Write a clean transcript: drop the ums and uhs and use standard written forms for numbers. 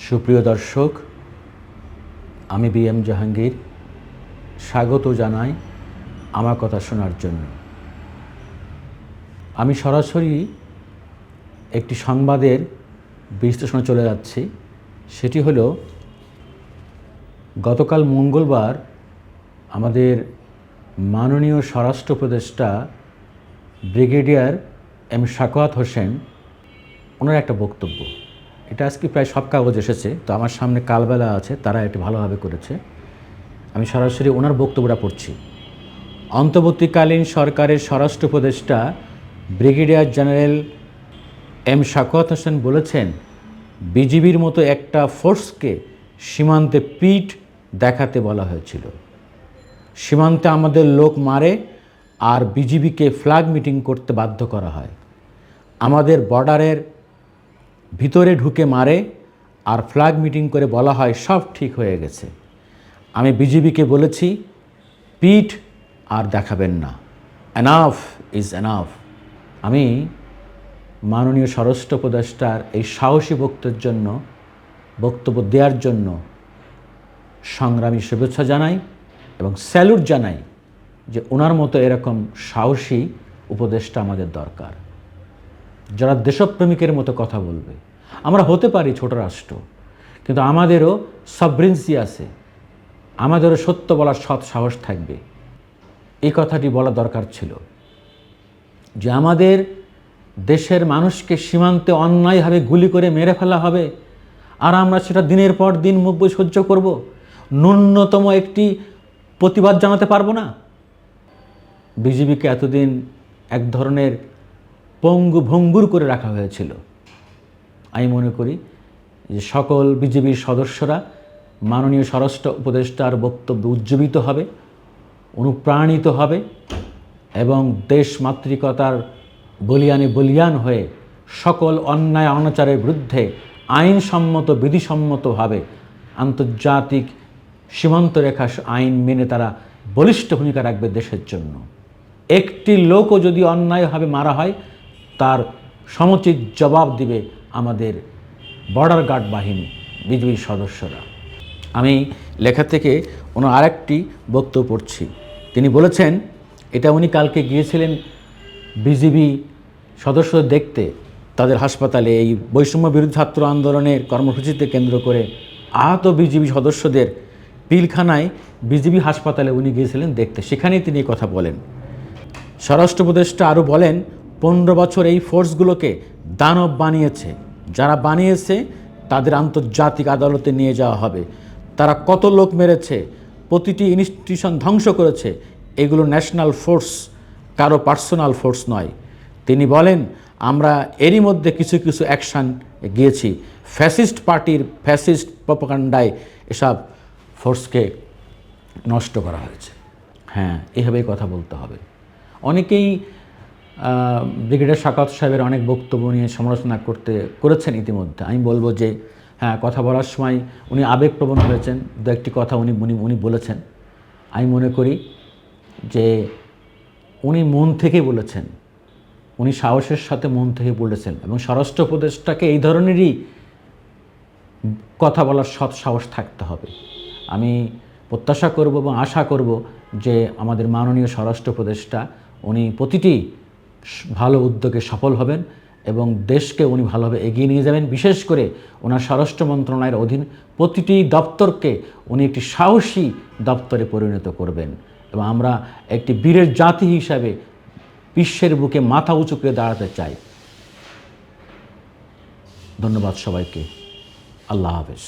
সুপ্রিয় দর্শক, আমি বি.এম. জাহাঙ্গীর স্বাগত জানাই আমার কথা শোনার জন্য। আমি সরাসরি একটি সংবাদের বিশ্লেষণে চলে যাচ্ছি। সেটি হলো, গতকাল মঙ্গলবার আমাদের মাননীয় স্বরাষ্ট্র উপদেষ্টা ব্রিগেডিয়ার এম সাখাওয়াত হোসেন ওনার একটা বক্তব্য, এটা আজকে প্রায় সব কাগজ এসেছে, তো আমার সামনে কালবেলা আছে, তারা এটা ভালোভাবে করেছে। আমি সরাসরি ওনার বক্তব্যটা পড়ছি। অন্তর্বর্তীকালীন সরকারের স্বরাষ্ট্র উপদেষ্টা brigadier general M Sakhawat Hossain বলেছেন, বিজিবির মতো একটা ফোর্সকে সীমান্তে পিঠ দেখাতে বলা হয়েছিল। সীমান্তে আমাদের লোক মারে আর বিজিবিকে ফ্ল্যাগ মিটিং করতে বাধ্য করা হয়। আমাদের বর্ডারের ভিতরে ঢুকে মারে আর ফ্ল্যাগ মিটিং করে বলা হয় সব ঠিক হয়ে গেছে। আমি বিজিবিকে বলেছি, পিঠ আর দেখাবেন না, এনাফ ইজ এনাফ। আমি মাননীয় স্বরাষ্ট্র উপদেষ্টার এই সাহসী বক্তব্য দেওয়ার জন্য সংগ্রামী শুভেচ্ছা জানাই এবং স্যালুট জানাই যে ওনার মতো এরকম সাহসী উপদেষ্টা আমাদের দরকার, যারা দেশপ্রেমিকের মতো কথা বলবে। আমরা হতে পারি ছোট রাষ্ট্র, কিন্তু আমাদেরও সভরেন্সি আছে, আমাদেরও সত্য বলার সৎ সাহস থাকবে। এই কথাটি বলা দরকার ছিল যে আমাদের দেশের মানুষকে সীমান্তে অন্যায়ভাবে গুলি করে মেরে ফেলা হবে, আর আমরা সেটা দিনের পর দিন মুখ বুজে সহ্য করব, ন্যূনতম একটি প্রতিবাদ জানাতে পারবো না। বিজিবিকে এতদিন এক ধরনের পঙ্গু ভঙ্গুর করে রাখা হয়েছিল। আমি মনে করি যে সকল বিজিবির সদস্যরা মাননীয় স্বরাষ্ট্র উপদেষ্টার বক্তব্যে উজ্জীবিত হবে, অনুপ্রাণিত হবে এবং দেশ মাতৃকতার বলিয়ান হয়ে সকল অন্যায় অনাচারের বিরুদ্ধে আইনসম্মত বিধিসম্মতভাবে আন্তর্জাতিক সীমান্ত রেখা আইন মেনে তারা বলিষ্ঠ ভূমিকা রাখবে দেশের জন্য। একটি লোকও যদি অন্যায়ভাবে মারা হয় তার সমুচিত জবাব দিবে আমাদের বর্ডার গার্ড বাহিনী, বিজিবির সদস্যরা। আমি লেখা থেকে ওনার আরেকটি বক্তব্য পড়ছি। তিনি বলেছেন, এটা উনি কালকে গিয়েছিলেন বিজিবি সদস্যদের দেখতে তাদের হাসপাতালে, এই বৈষম্য বিরোধী ছাত্র আন্দোলনের কর্মসূচিতে কেন্দ্র করে আহত বিজিবি সদস্যদের পিলখানায় বিজিবি হাসপাতালে উনি গিয়েছিলেন দেখতে, সেখানেই তিনি এই কথা বলেন। স্বরাষ্ট্র উপদেষ্টা আরও বলেন, 15 বছর এই ফোর্সগুলোকে দানব বানিয়েছে, যারা বানিয়েছে তাদের আন্তর্জাতিক আদালতে নিয়ে যাওয়া হবে। তারা কত লোক মেরেছে, প্রতিটি ইনস্টিটিউশন ধ্বংস করেছে, এগুলো ন্যাশনাল ফোর্স, কারো পার্সোনাল ফোর্স নয়। তিনি বলেন, আমরা এরই মধ্যে কিছু অ্যাকশান গিয়েছি, ফ্যাসিস্ট পার্টির ফ্যাসিস্ট প্রপাগান্ডায় এসব ফোর্সকে নষ্ট করা হয়েছে। হ্যাঁ, এভাবেই কথা বলতে হবে। অনেকেই ব্রিগেডিয়ার সাখাওয়াত সাহেবের অনেক বক্তব্য নিয়ে সমালোচনা করেছেন ইতিমধ্যে। আমি বলবো যে হ্যাঁ, কথা বলার সময় উনি আবেগপ্রবণ হয়েছেন, দু একটি কথা উনি বলেছেন। আমি মনে করি যে উনি মন থেকে বলেছেন, উনি সাহসের সাথে মন থেকে বলেছেন, এবং স্বরাষ্ট্র উপদেষ্টাকে এই ধরনেরই কথা বলার সৎ সাহস থাকতে হবে। আমি প্রত্যাশা করব এবং আশা করব যে আমাদের মাননীয় স্বরাষ্ট্র উপদেষ্টা উনি প্রতিটি ভালো উদ্যোগে সফল হবেন এবং দেশকে উনি ভালোভাবে এগিয়ে নিয়ে যাবেন। বিশেষ করে ওনার স্বরাষ্ট্র মন্ত্রণালয়ের অধীন প্রতিটি দপ্তরকে উনি একটি সাহসী দপ্তরে পরিণত করবেন এবং আমরা একটি বীরের জাতি হিসাবে বিশ্বের বুকে মাথা উঁচু করে দাঁড়াতে চাই। ধন্যবাদ সবাইকে। আল্লাহ হাফেজ।